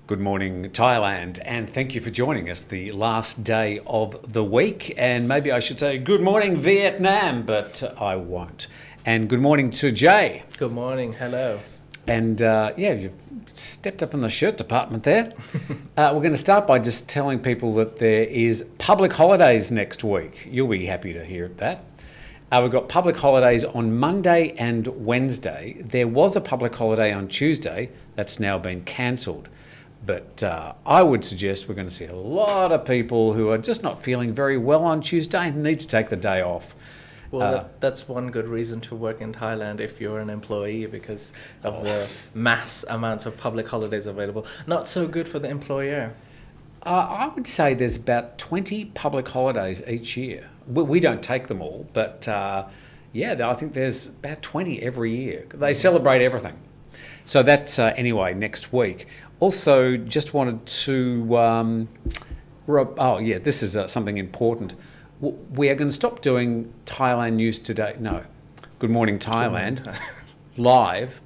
Good morning, Thailand, and thank you for joining us the last day of the week. And maybe I should say good morning, Vietnam, but I won't. And good morning to Jay. Good morning, hello. And you've stepped up in the shirt department there. We're going to start by just telling people that there is public holidays next week. You'll be happy to hear that. We've got public holidays on Monday and Wednesday. There was a public holiday on Tuesday that's now been cancelled. But I would suggest we're going to see a lot of people who are just not feeling very well on Tuesday and need to take the day off. Well, that's one good reason to work in Thailand if you're an employee, because of the mass amounts of public holidays available. Not so good for the employer. I would say there's about 20 public holidays each year. We don't take them all, but I think there's about 20 every year. They celebrate everything. So that's anyway next week. Also, just wanted to this is something important. We are going to stop doing Thailand News Today. No, Good Morning Thailand live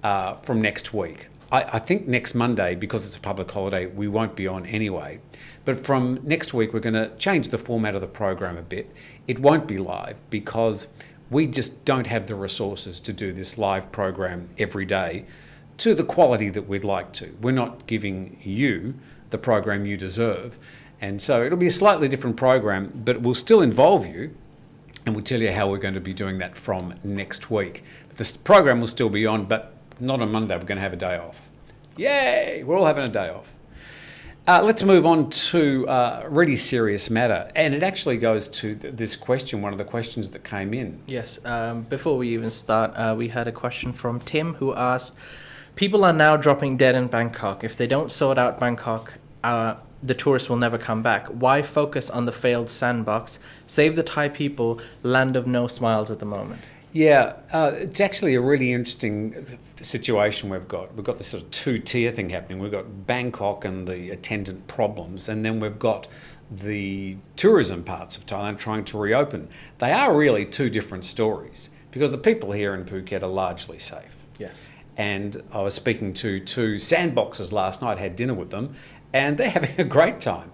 from next week. I think next Monday, because it's a public holiday, we won't be on anyway. But from next week, we're going to change the format of the program a bit. It won't be live because we just don't have the resources to do this live program every day to the quality that we'd like to. We're not giving you the program you deserve. And so it'll be a slightly different program, but we'll still involve you, and we'll tell you how we're going to be doing that from next week. But this program will still be on, but not on Monday. We're going to have a day off. Yay! We're all having a day off. Let's move on to a really serious matter. And it actually goes to this question, one of the questions that came in. Yes, before we even start, we had a question from Tim who asked, people are now dropping dead in Bangkok. If they don't sort out Bangkok, the tourists will never come back. Why focus on the failed Sandbox? Save the Thai people, land of no smiles at the moment. Yeah, it's actually a really interesting situation we've got. We've got this sort of two-tier thing happening. We've got Bangkok and the attendant problems, and then we've got the tourism parts of Thailand trying to reopen. They are really two different stories because the people here in Phuket are largely safe. Yes. And I was speaking to two Sandboxes last night, had dinner with them, and they're having a great time.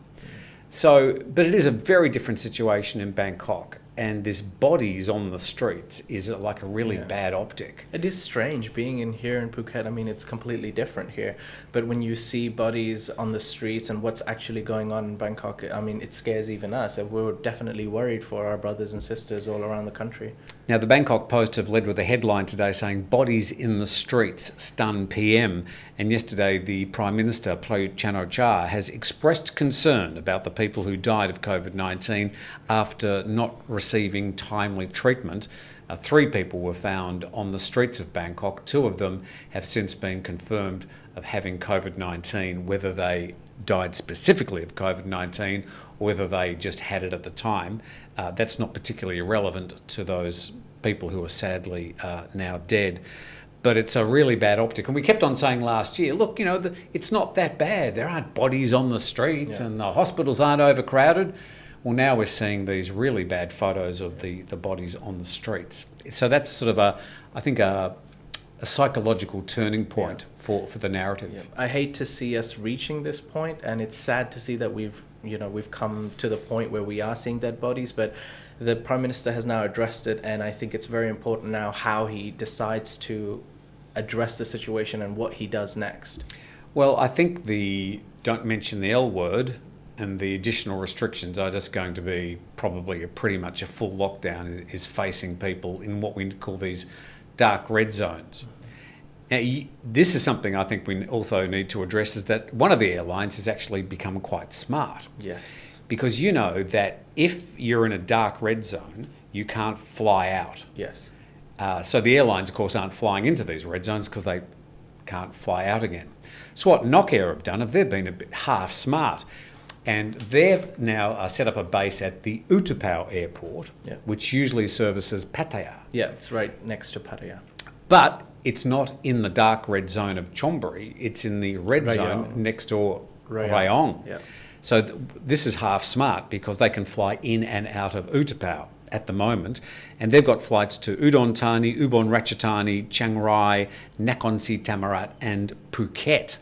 So, but it is a very different situation in Bangkok. And this bodies on the streets is like a really bad optic. It is strange being in here in Phuket. I mean, it's completely different here. But when you see bodies on the streets and what's actually going on in Bangkok, I mean, it scares even us. And we're definitely worried for our brothers and sisters all around the country. Now, the Bangkok Post have led with a headline today saying, bodies in the streets stun PM. And yesterday, the Prime Minister, Prayut Chan-o-cha, has expressed concern about the people who died of COVID-19 after not receiving timely treatment. 3 people were found on the streets of Bangkok. 2 of them have since been confirmed of having COVID-19, whether they died specifically of COVID-19 or whether they just had it at the time. That's not particularly irrelevant to those people who are sadly now dead. But it's a really bad optic. And we kept on saying last year, look, it's not that bad. There aren't bodies on the streets and the hospitals aren't overcrowded. Well, now we're seeing these really bad photos of the bodies on the streets. So that's sort of a psychological turning point for the narrative. Yeah. I hate to see us reaching this point, and it's sad to see that we've come to the point where we are seeing dead bodies, but the Prime Minister has now addressed it, and I think it's very important now how he decides to address the situation and what he does next. Well, I think don't mention the L word and the additional restrictions are just going to be probably pretty much a full lockdown is facing people in what we call these dark red zones. Now, this is something I think we also need to address, is that one of the airlines has actually become quite smart. Yes. Because you know that if you're in a dark red zone, you can't fly out. Yes. So the airlines, of course, aren't flying into these red zones because they can't fly out again. So what Nok Air have done, they've been a bit half smart. And they've now set up a base at the Utapao airport, which usually services Pattaya. Yeah, it's right next to Pattaya. But it's not in the dark red zone of Chon Buri. It's in the red zone next door, Rayong. Yeah. So this is half smart because they can fly in and out of Utapao at the moment. And they've got flights to Udon Thani, Ubon Ratchathani, Chiang Rai, Nakhon Si Thammarat and Phuket.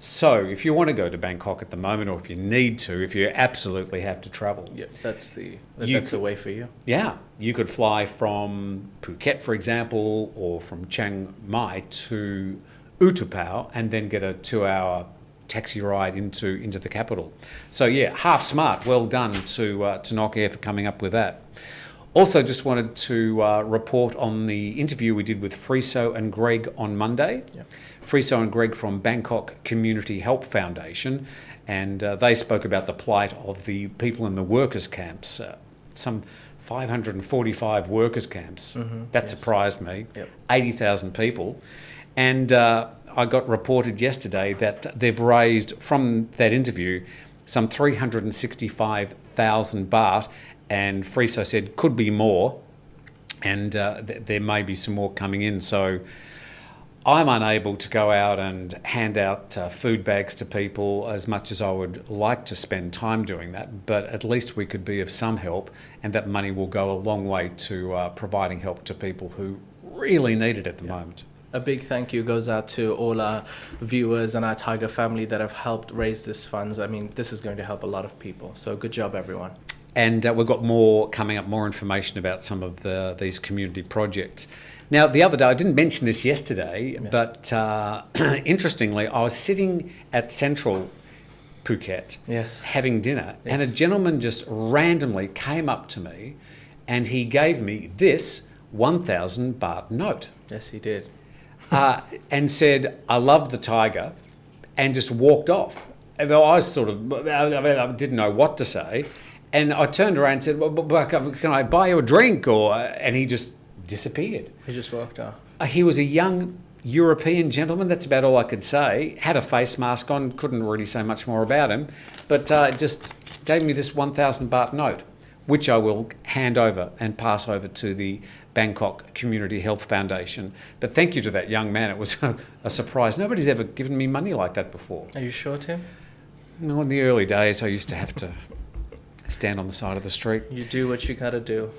So if you want to go to Bangkok at the moment, or if you need to, if you absolutely have to travel, that's the way for you. Yeah, you could fly from Phuket, for example, or from Chiang Mai to Utapao, and then get a 2-hour taxi ride into the capital. So yeah, half smart. Well done to Nok Air for coming up with that. Also, just wanted to report on the interview we did with Friso and Greg on Monday. Yep. Friso and Greg from Bangkok Community Help Foundation, and they spoke about the plight of the people in the workers' camps. Some 545 workers' camps. That surprised me. Yep. 80,000 people. And I got reported yesterday that they've raised, from that interview, some 365,000 baht, and Friso said could be more, and there may be some more coming in. So I'm unable to go out and hand out food bags to people as much as I would like to spend time doing that, but at least we could be of some help, and that money will go a long way to providing help to people who really need it at the moment. A big thank you goes out to all our viewers and our Thaiger family that have helped raise this funds. I mean, this is going to help a lot of people. So good job, everyone. And we've got more coming up, more information about some of these community projects. Now, the other day, I didn't mention this yesterday, but interestingly, I was sitting at Central Phuket having dinner, and a gentleman just randomly came up to me and he gave me this 1,000 baht note. Yes, he did. And said, "I love the Thaiger," and just walked off. And I didn't know what to say. And I turned around and said, well, "Can I buy you a drink?" And he just disappeared. He just walked off. He was a young European gentleman. That's about all I could say. Had a face mask on. Couldn't really say much more about him. But just gave me this 1,000 baht note, which I will hand over and pass over to the Bangkok Community Health Foundation. But thank you to that young man. It was a surprise. Nobody's ever given me money like that before. Are you sure, Tim? No, in the early days, I used to have to stand on the side of the street. You do what you gotta do.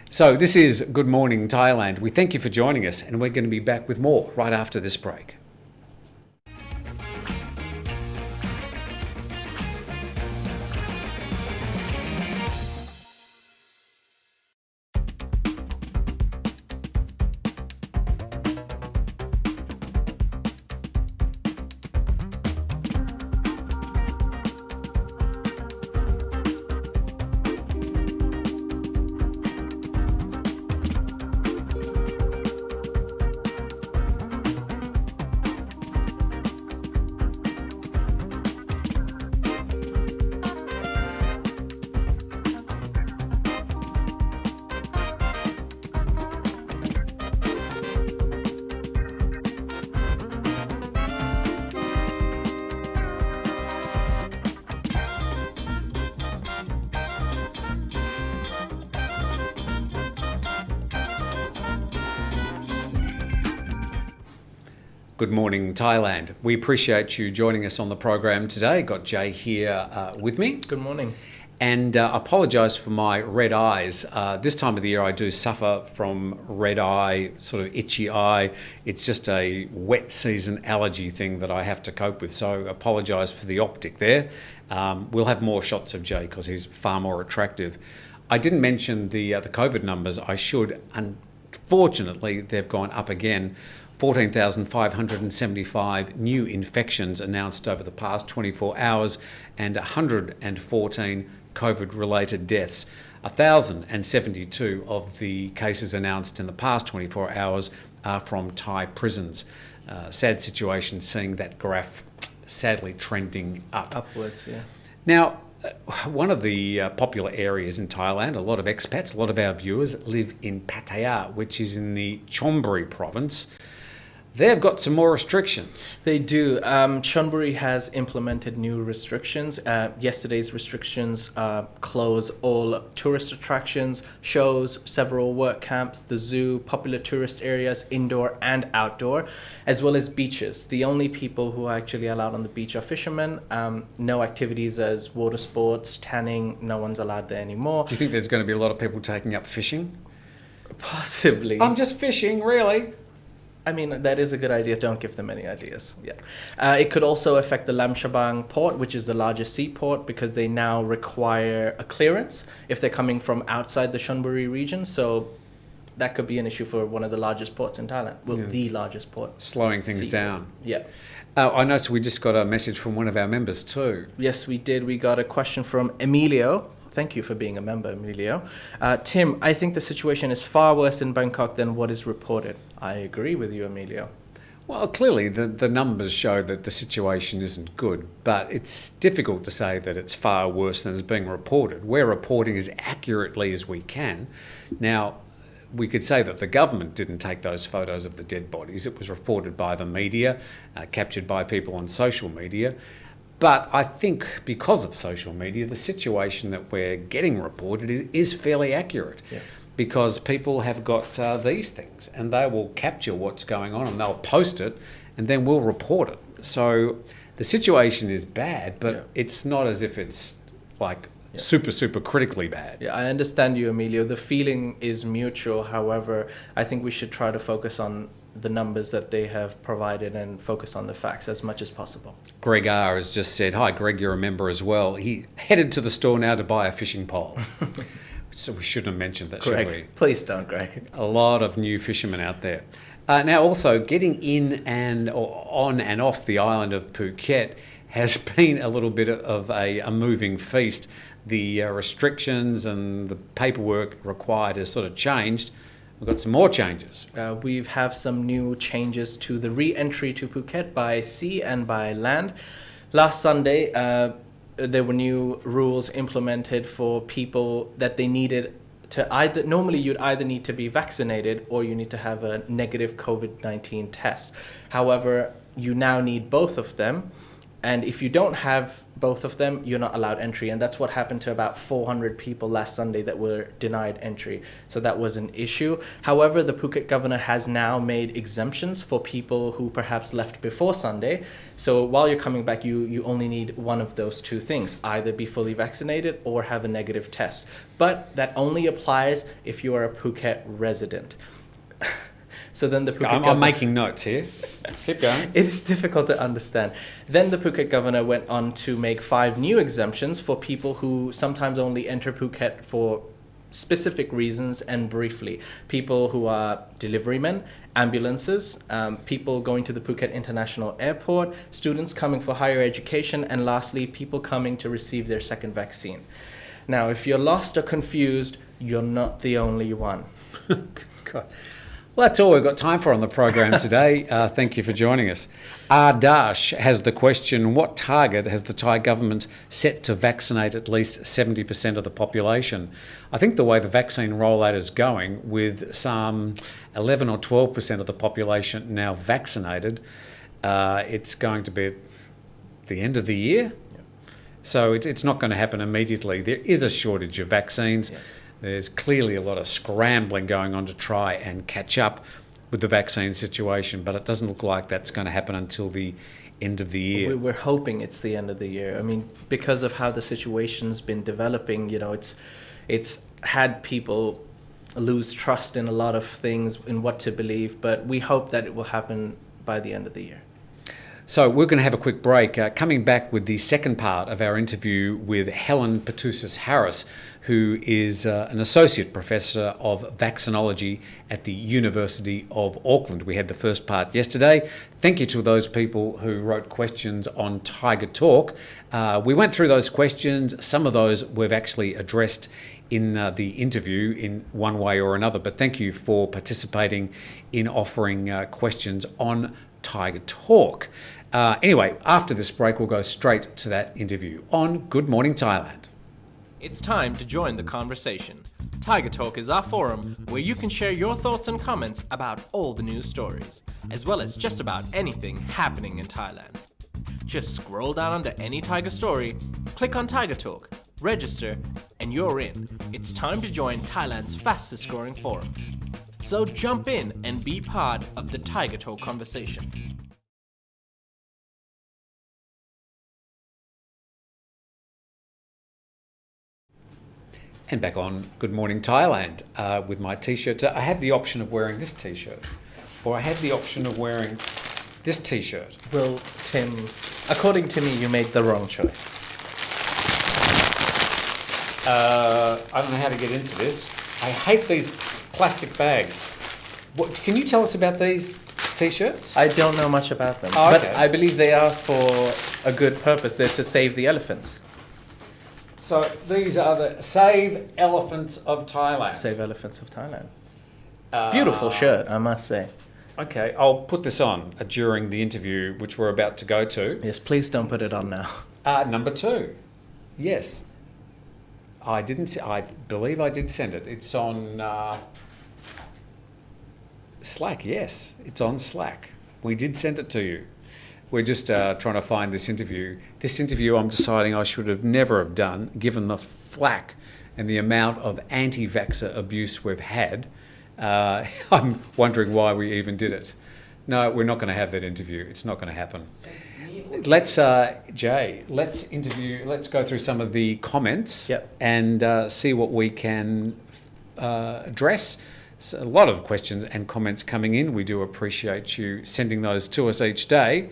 So this is Good Morning Thailand. We thank you for joining us, and we're going to be back with more right after this break. Good morning, Thailand. We appreciate you joining us on the program today. Got Jay here with me. Good morning. And I apologise for my red eyes. This time of the year I do suffer from red eye, sort of itchy eye. It's just a wet season allergy thing that I have to cope with. So apologise for the optic there. We'll have more shots of Jay because he's far more attractive. I didn't mention the COVID numbers. I should. Unfortunately, they've gone up again. 14,575 new infections announced over the past 24 hours and 114 COVID-related deaths. 1,072 of the cases announced in the past 24 hours are from Thai prisons. Sad situation seeing that graph sadly trending up. Upwards, yeah. Now, one of the popular areas in Thailand, a lot of expats, a lot of our viewers live in Pattaya, which is in the Chon Buri province. They've got some more restrictions. They do. Chon Buri has implemented new restrictions. Yesterday's restrictions close all tourist attractions, shows, several work camps, the zoo, popular tourist areas, indoor and outdoor, as well as beaches. The only people who are actually allowed on the beach are fishermen. No activities as water sports, tanning, no one's allowed there anymore. Do you think there's going to be a lot of people taking up fishing? Possibly. I'm just fishing, really. I mean, that is a good idea. Don't give them any ideas. Yeah. It could also affect the Lam Shabang port, which is the largest seaport, because they now require a clearance if they're coming from outside the Chon Buri region. So that could be an issue for one of the largest ports in Thailand. Well, the largest port. Slowing things seaport. down. Yeah. I noticed we just got a message from one of our members too. Yes, we did. We got a question from Emilio. Thank you for being a member, Emilio. Tim, I think the situation is far worse in Bangkok than what is reported. I agree with you, Emilio. Well, clearly the numbers show that the situation isn't good, but it's difficult to say that it's far worse than is being reported. We're reporting as accurately as we can. Now, we could say that the government didn't take those photos of the dead bodies. It was reported by the media, captured by people on social media. But I think because of social media, the situation that we're getting reported is fairly accurate. Yeah. Because people have got these things and they will capture what's going on and they'll post it and then we'll report it. So the situation is bad, but it's not as if it's like super critically bad. Yeah, I understand you, Emilio. The feeling is mutual. However, I think we should try to focus on the numbers that they have provided and focus on the facts as much as possible. Greg R has just said, hi Greg, you're a member as well. He headed to the store now to buy a fishing pole. So we shouldn't have mentioned that, Greg, should we? please don't, Greg. A lot of new fishermen out there. Now also getting in and or on and off the island of Phuket has been a little bit of a moving feast. The restrictions and the paperwork required has sort of changed. We've got some more changes. We have some new changes to the re-entry to Phuket by sea and by land. Last Sunday, there were new rules implemented for people that they needed to normally you'd either need to be vaccinated or you need to have a negative COVID-19 test. However, you now need both of them. And if you don't have both of them, you're not allowed entry. And that's what happened to about 400 people last Sunday that were denied entry. So that was an issue. However, the Phuket governor has now made exemptions for people who perhaps left before Sunday. So while you're coming back, you only need one of those two things, either be fully vaccinated or have a negative test. But that only applies if you are a Phuket resident. So then the Phuket I'm making notes here. Keep going. It is difficult to understand. Then the Phuket governor went on to make 5 new exemptions for people who sometimes only enter Phuket for specific reasons and briefly. People who are deliverymen, ambulances, people going to the Phuket International Airport, students coming for higher education, and lastly, people coming to receive their second vaccine. Now, if you're lost or confused, you're not the only one. God. Well, that's all we've got time for on the program today. Thank you for joining us. Ardash has the question, what target has the Thai government set to vaccinate at least 70% of the population? I think the way the vaccine rollout is going, with some 11 or 12% of the population now vaccinated, it's going to be at the end of the year. So it's not going to happen immediately. There is a shortage of vaccines. Yeah. There's clearly a lot of scrambling going on to try and catch up with the vaccine situation, but it doesn't look like that's going to happen until the end of the year. We're hoping it's the end of the year. I mean, because of how the situation's been developing, you know, it's had people lose trust in a lot of things, in what to believe, but we hope that it will happen by the end of the year. So we're going to have a quick break, coming back with the second part of our interview with Helen Petousis Harris, who is an Associate Professor of Vaccinology at the University of Auckland. We had the first part yesterday. Thank you to those people who wrote questions on Thaiger Talk. We went through those questions. Some of those we've actually addressed in the interview in one way or another, but thank you for participating in offering questions on Thaiger Talk. Anyway, after this break, we'll go straight to that interview on Good Morning Thailand. It's time to join the conversation. Thaiger Talk is our forum where you can share your thoughts and comments about all the news stories, as well as just about anything happening in Thailand. Just scroll down under any Thaiger story, click on Thaiger Talk, register, and you're in. It's time to join Thailand's fastest growing forum. So jump in and be part of the Thaiger Talk conversation. And back on Good Morning Thailand with my T-shirt. I have the option of wearing this T-shirt or I have the option of wearing this T-shirt. Well, Tim, according to me, you made the wrong choice. I don't know how to get into this. I hate these plastic bags. Can you tell us about these T-shirts? I don't know much about them, Oh, okay. but I believe they are for a good purpose. They're to save the elephants. So these are the Save Elephants of Thailand. Save Elephants of Thailand. Beautiful shirt, I must say. Okay, I'll put this on during the interview, which we're about to go to. Yes, please don't put it on now. Number 2. Yes. I believe I did send it. It's on Slack. Yes, it's on Slack. We did send it to you. We're just trying to find this interview. This interview I'm deciding I should have never have done, given the flack and the amount of anti-vaxxer abuse we've had. I'm wondering why we even did it. No, we're not going to have that interview. It's not going to happen. Let's go through some of the comments. Yep. And see what we can address. So a lot of questions and comments coming in. We do appreciate you sending those to us each day.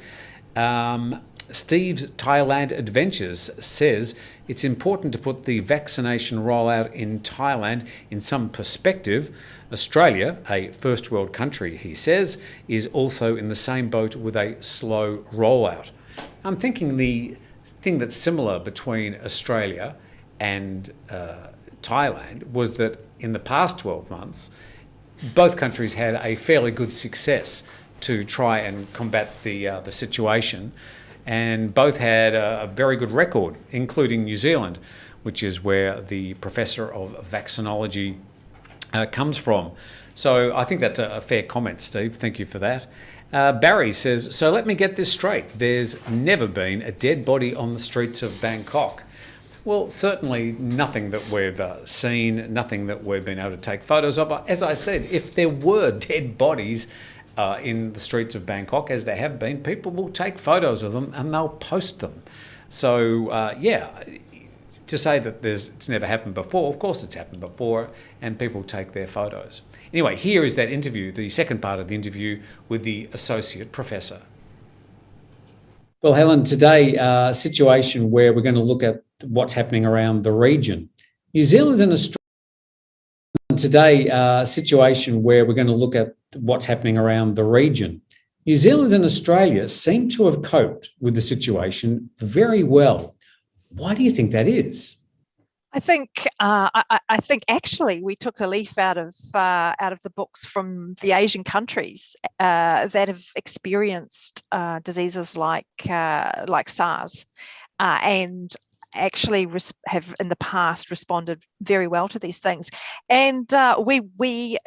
Steve's Thailand Adventures says it's important to put the vaccination rollout in Thailand in some perspective. Australia, a first world country, he says, is also in the same boat with a slow rollout. I'm thinking the thing that's similar between Australia and Thailand was that in the past 12 months, both countries had a fairly good success to try and combat the situation, and both had a very good record, including New Zealand, which is where the professor of vaccinology comes from. So I think that's a fair comment, Steve. Thank you for that. Barry says, so let me get this straight. There's never been a dead body on the streets of Bangkok. Well, certainly nothing that we've seen, nothing that we've been able to take photos of. As I said, if there were dead bodies in the streets of Bangkok, as there have been, people will take photos of them and they'll post them. So, to say that it's never happened before, of course it's happened before, and people take their photos. Anyway, here is that interview, the second part of the interview with the associate professor. Well, Helen, today, a situation where we're going to look at what's happening around the region. New Zealand and Australia. Today, a situation where we're going to look at what's happening around the region. New Zealand and Australia seem to have coped with the situation very well. Why do you think that is? I think actually we took a leaf out of the books from the Asian countries that have experienced diseases like SARS and actually have in the past responded very well to these things. And we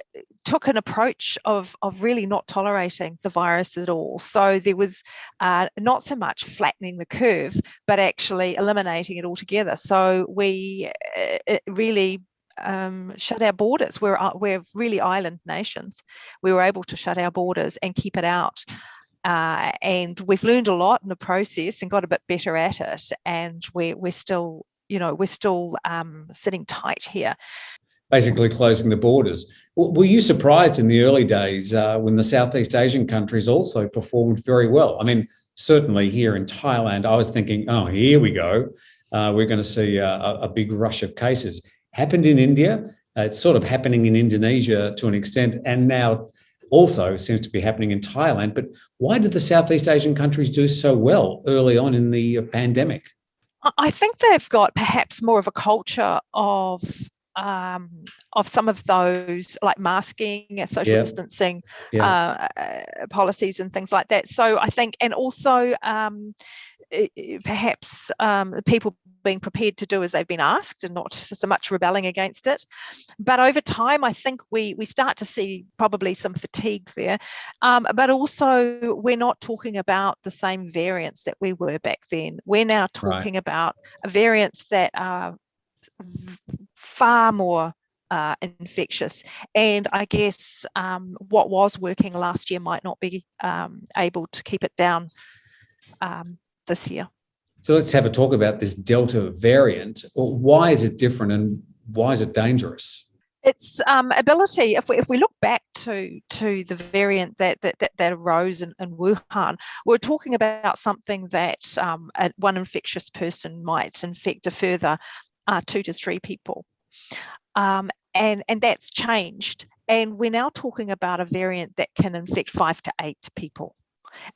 took an approach of really not tolerating the virus at all. So there was not so much flattening the curve, but actually eliminating it altogether. So we really shut our borders. We're really island nations. We were able to shut our borders and keep it out. And we've learned a lot in the process and got a bit better at it. And we're still sitting tight here. Basically closing the borders. Were you surprised in the early days when the Southeast Asian countries also performed very well? I mean, certainly here in Thailand, I was thinking, oh, here we go. We're going to see a big rush of cases. Happened in India. It's sort of happening in Indonesia to an extent, and now also seems to be happening in Thailand. But why did the Southeast Asian countries do so well early on in the pandemic? I think they've got perhaps more of a culture of some of those, like masking, social distancing policies and things like that. So I think, and also perhaps people being prepared to do as they've been asked and not so much rebelling against it. But over time, I think we start to see probably some fatigue there. But also, we're not talking about the same variants that we were back then. We're now talking about variants that are far more infectious, and I guess what was working last year might not be able to keep it down this year. So let's have a talk about this Delta variant. Why is it different and why is it dangerous? Its ability, if we look back to the variant that arose in Wuhan, we're talking about something that one infectious person might infect a further 2 to 3 people. And that's changed. And we're now talking about a variant that can infect 5 to 8 people.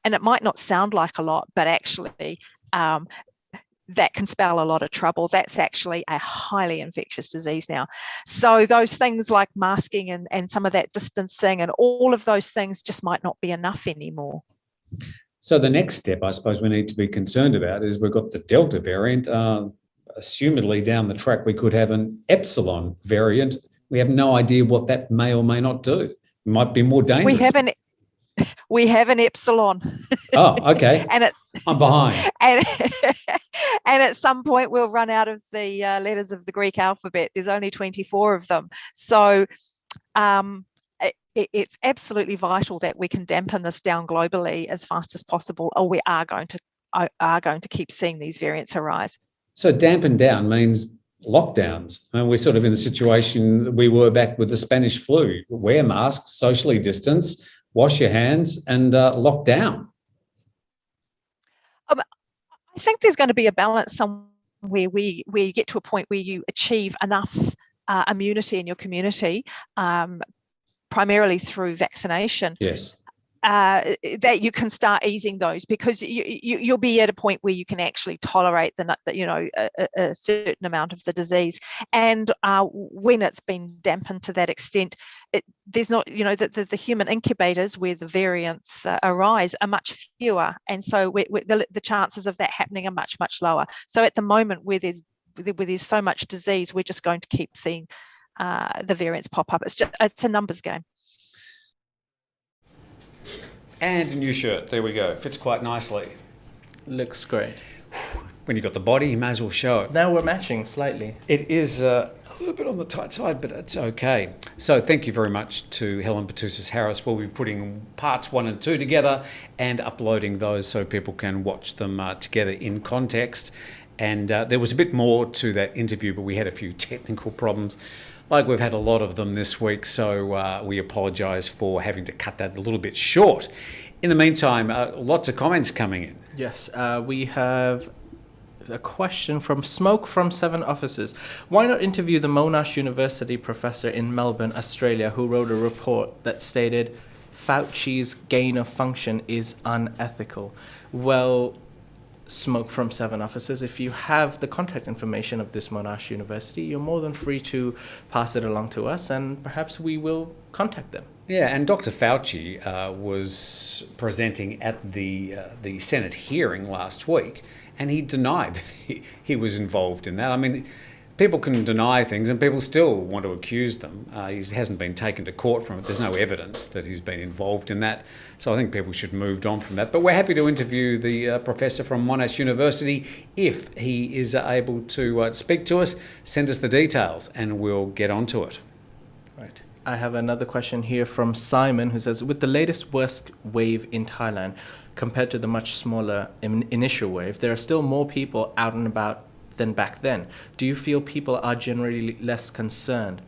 And it might not sound like a lot, but actually that can spell a lot of trouble. That's actually a highly infectious disease now. So those things like masking and some of that distancing and all of those things just might not be enough anymore. So the next step, I suppose, we need to be concerned about is we've got the Delta variant. Assumedly down the track, we could have an Epsilon variant. We have no idea what that may or may not do. It might be more dangerous. We have an Epsilon. Oh, okay. And I'm behind. And at some point we'll run out of the letters of the Greek alphabet. There's only 24 of them. So it's absolutely vital that we can dampen this down globally as fast as possible, or we are going to keep seeing these variants arise. So dampen down means lockdowns. And we're sort of in the situation we were back with the Spanish flu. Wear masks, socially distance, wash your hands, and lock down. I think there's going to be a balance somewhere where you get to a point where you achieve enough immunity in your community, primarily through vaccination. Yes. That you can start easing those, because you'll be at a point where you can actually tolerate a certain amount of the disease, and when it's been dampened to that extent, there's not the human incubators where the variants arise are much fewer, and so the chances of that happening are much lower. So at the moment where there's so much disease, we're just going to keep seeing the variants pop up. It's a numbers game. And a new shirt. There we go. Fits quite nicely. Looks great. When you've got the body, you may as well show it. Now we're matching slightly. It is a little bit on the tight side, but it's okay. So thank you very much to Helen Petousis Harris. We'll be putting parts 1 and 2 together and uploading those so people can watch them together in context. And there was a bit more to that interview, but we had a few technical problems. Like we've had a lot of them this week, so we apologise for having to cut that a little bit short. In the meantime, lots of comments coming in. Yes, we have a question from Smoke from 7 Offices. Why not interview the Monash University professor in Melbourne, Australia, who wrote a report that stated Fauci's gain of function is unethical? Well, Smoke from 7 Offices, if you have the contact information of this Monash University, you're more than free to pass it along to us, and perhaps we will contact them. Yeah, and Dr. Fauci was presenting at the Senate hearing last week, and he denied that he was involved in that. I mean, people can deny things and people still want to accuse them. He hasn't been taken to court from it. There's no evidence that he's been involved in that. So I think people should move on from that. But we're happy to interview the professor from Monash University. If he is able to speak to us, send us the details and we'll get onto it. Right. I have another question here from Simon, who says, with the latest worst wave in Thailand compared to the much smaller initial wave, there are still more people out and about than back then. Do you feel people are generally less concerned?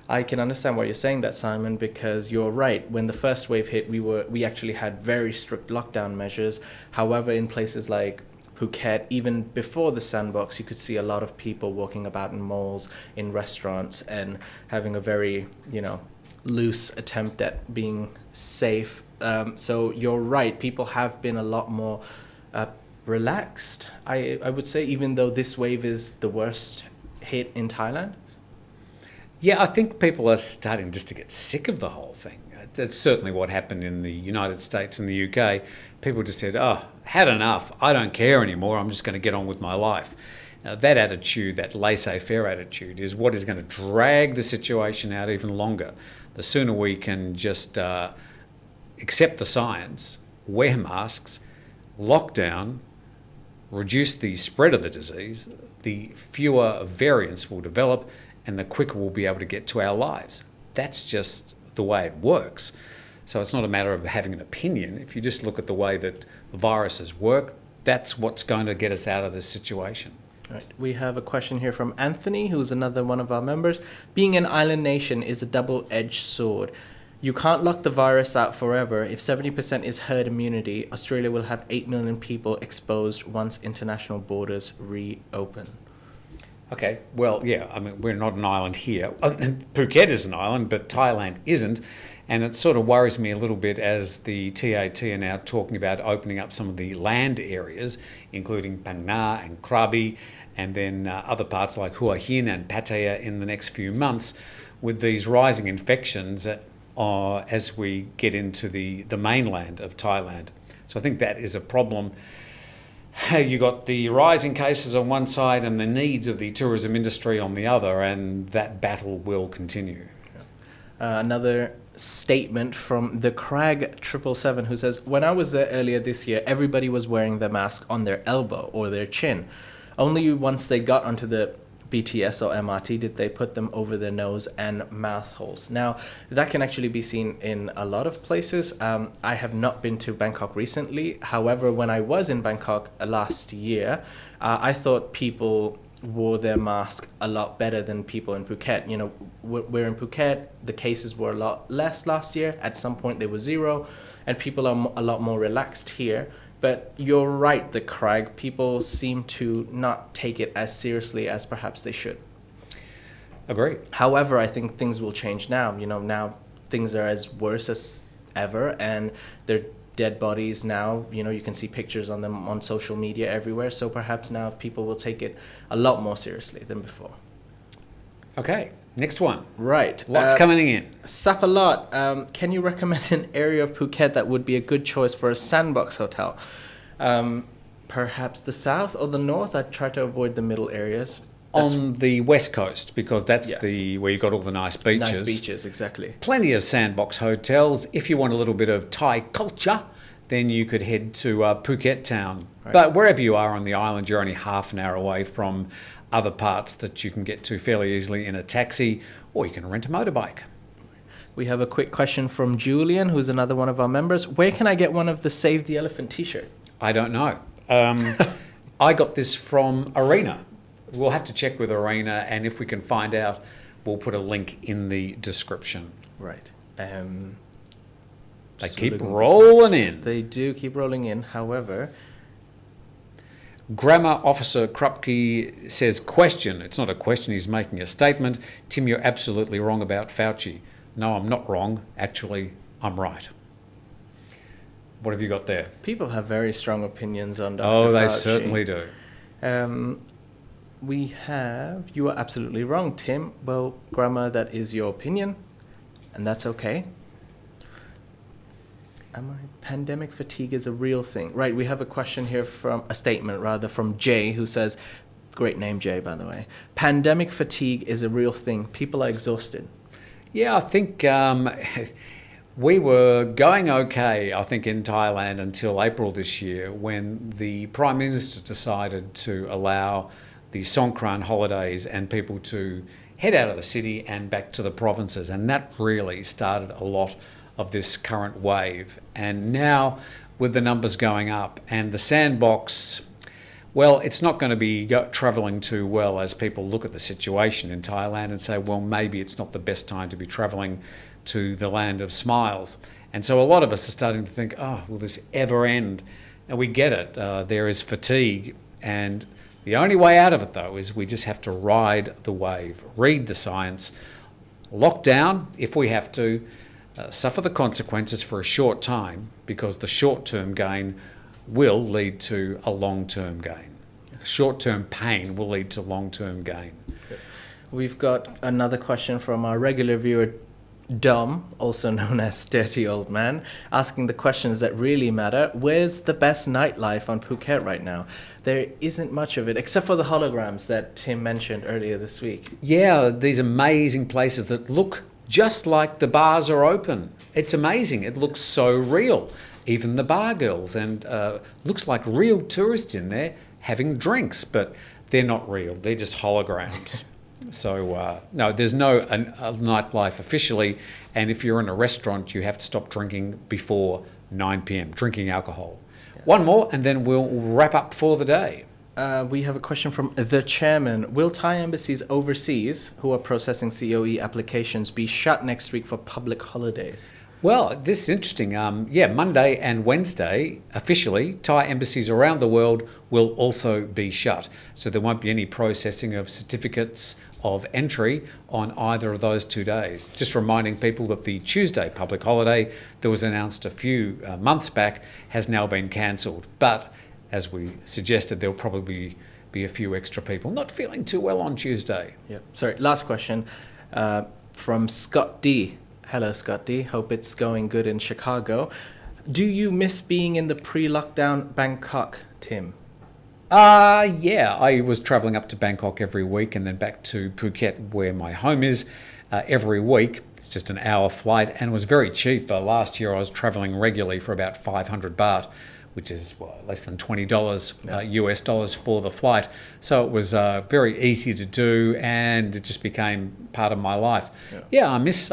I can understand why you're saying that, Simon, because you're right. When the first wave hit, we actually had very strict lockdown measures. However, in places like Phuket, even before the Sandbox, you could see a lot of people walking about in malls, in restaurants, and having a very, loose attempt at being safe. So you're right. People have been a lot more relaxed, I would say, even though this wave is the worst hit in Thailand. Yeah, I think people are starting just to get sick of the whole thing. That's certainly what happened in the United States and the UK. People just said, had enough. I don't care anymore. I'm just going to get on with my life. Now, that attitude, that laissez-faire attitude, is what is going to drag the situation out even longer. The sooner we can just accept the science, wear masks, lock down, reduce the spread of the disease, the fewer variants will develop and the quicker we'll be able to get to our lives. That's just the way it works. So it's not a matter of having an opinion. If you just look at the way that viruses work, that's what's going to get us out of this situation. Right. We have a question here from Anthony, who's another one of our members. Being an island nation is a double-edged sword. You can't lock the virus out forever. If 70% is herd immunity, Australia will have 8 million people exposed once international borders reopen. Okay, well, yeah, I mean, we're not an island here. Phuket is an island, but Thailand isn't. And it sort of worries me a little bit as the TAT are now talking about opening up some of the land areas, including Phang Nga and Krabi, and then other parts like Hua Hin and Pattaya in the next few months, with these rising infections as we get into the mainland of Thailand. So I think that is a problem. You got the rising cases on one side and the needs of the tourism industry on the other, and that battle will continue. Another statement from the Crag 777 who says, when I was there earlier this year, everybody was wearing their mask on their elbow or their chin. Only once they got onto the BTS or MRT did they put them over their nose and mouth holes. Now, that can actually be seen in a lot of places. I have not been to Bangkok recently. However, when I was in Bangkok last year, I thought people wore their mask a lot better than people in Phuket. You know, we're in Phuket, the cases were a lot less last year. At some point they were 0, and people are a lot more relaxed here. But you're right, the Craig, people seem to not take it as seriously as perhaps they should. Agreed. However, I think things will change now. You know, now things are as worse as ever, and they're dead bodies now. You know, you can see pictures on them on social media everywhere. So perhaps now people will take it a lot more seriously than before. Okay, next one. Right. Lots coming in. Sapalot, can you recommend an area of Phuket that would be a good choice for a Sandbox hotel? Perhaps the south or the north? I'd try to avoid the middle areas. On the west coast, because that's Yes. where you've got all the nice beaches. Nice beaches, exactly. Plenty of Sandbox hotels. If you want a little bit of Thai culture, then you could head to Phuket town. Right. But wherever you are on the island, you're only half an hour away from other parts that you can get to fairly easily in a taxi, or you can rent a motorbike. We have a quick question from Julian, who's another one of our members. Where can I get one of the Save the Elephant t-shirt? I don't know. I got this from Arena. We'll have to check with Arena, and if we can find out, we'll put a link in the description. Right. They keep rolling in. They do keep rolling in. However, Grammar Officer Krupke says, question. It's not a question, he's making a statement. Tim, you're absolutely wrong about Fauci. No, I'm not wrong. Actually, I'm right. What have you got there? people have very strong opinions on Dr. Oh, they Fauci. certainly do. We have, you are absolutely wrong, Tim. Well, Grammar, that is your opinion, and that's okay. Pandemic fatigue is a real thing. Right, we have a question here a statement rather, from Jay, who says, great name, Jay, by the way. Pandemic fatigue is a real thing. People are exhausted. Yeah, I think we were going okay, I think, in Thailand until April this year, when the Prime Minister decided to allow the Songkran holidays and people to head out of the city and back to the provinces. And that really started a lot of this current wave. And now, with the numbers going up and the Sandbox, well, it's not going to be travelling too well as people look at the situation in Thailand and say, well, maybe it's not the best time to be travelling to the land of smiles. And so a lot of us are starting to think, oh, will this ever end? And we get it. There is fatigue. And the only way out of it, though, is we just have to ride the wave, read the science, lock down if we have to, suffer the consequences for a short time, because the short-term gain will lead to a long-term gain. Short-term pain will lead to long-term gain. We've got another question from our regular viewer, Dom, also known as Dirty Old Man, asking the questions that really matter. Where's the best nightlife on Phuket right now? There isn't much of it, except for the holograms that Tim mentioned earlier this week. Yeah, these amazing places that look just like the bars are open. It's amazing. It looks so real. Even the bar girls, and looks like real tourists in there having drinks, but they're not real. They're just holograms. So, no, there's no a nightlife officially, and if you're in a restaurant, you have to stop drinking before 9 p.m, drinking alcohol. Yeah. One more, and then we'll wrap up for the day. We have a question from the chairman. Will Thai embassies overseas who are processing COE applications be shut next week for public holidays? Well, this is interesting. Monday and Wednesday, officially, Thai embassies around the world will also be shut. So there won't be any processing of certificates of entry on either of those 2 days. Just reminding people that the Tuesday public holiday that was announced a few months back has now been cancelled. But as we suggested, there'll probably be a few extra people not feeling too well on Tuesday. Yeah. Sorry, last question from Scott D. Hello, Scott D. Hope it's going good in Chicago. Do you miss being in the pre-lockdown Bangkok, Tim? Yeah, I was travelling up to Bangkok every week and then back to Phuket, where my home is, every week. It's just an hour flight and it was very cheap. Last year I was travelling regularly for about 500 baht, which is less than $20 US dollars for the flight. So it was very easy to do and it just became part of my life. Yeah, I miss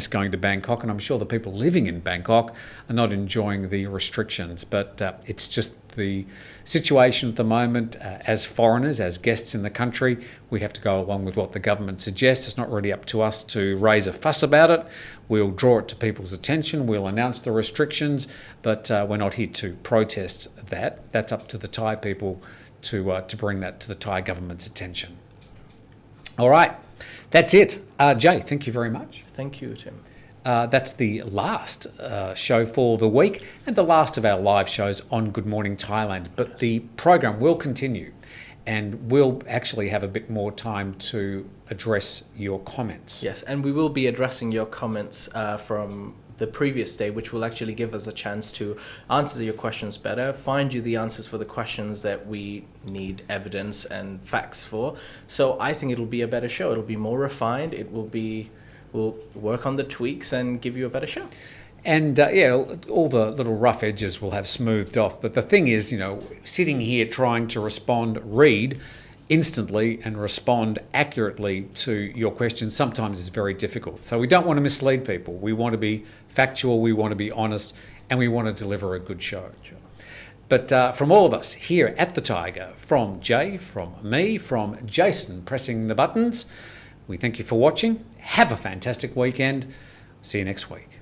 going to Bangkok, and I'm sure the people living in Bangkok are not enjoying the restrictions, but it's just the situation at the moment. As foreigners, as guests in the country, we have to go along with what the government suggests. It's not really up to us to raise a fuss about it. We'll draw it to people's attention, we'll announce the restrictions, but we're not here to protest that. That's up to the Thai people to bring that to the Thai government's attention. All right, that's it. Jay, thank you very much. Thank you, Tim. That's the last show for the week and the last of our live shows on Good Morning Thailand. But the program will continue and we'll actually have a bit more time to address your comments. Yes, and we will be addressing your comments from the previous day, which will actually give us a chance to answer your questions better, find you the answers for the questions that we need evidence and facts for. So I think it'll be a better show. It'll be more refined. We'll work on the tweaks and give you a better show. And all the little rough edges will have smoothed off. But the thing is, sitting here trying to read instantly and respond accurately to your questions sometimes is very difficult. So we don't want to mislead people. We want to be factual, we want to be honest, and we want to deliver a good show. But from all of us here at the Thaiger, from Jay, from me, from Jason pressing the buttons, we thank you for watching. Have a fantastic weekend. See you next week.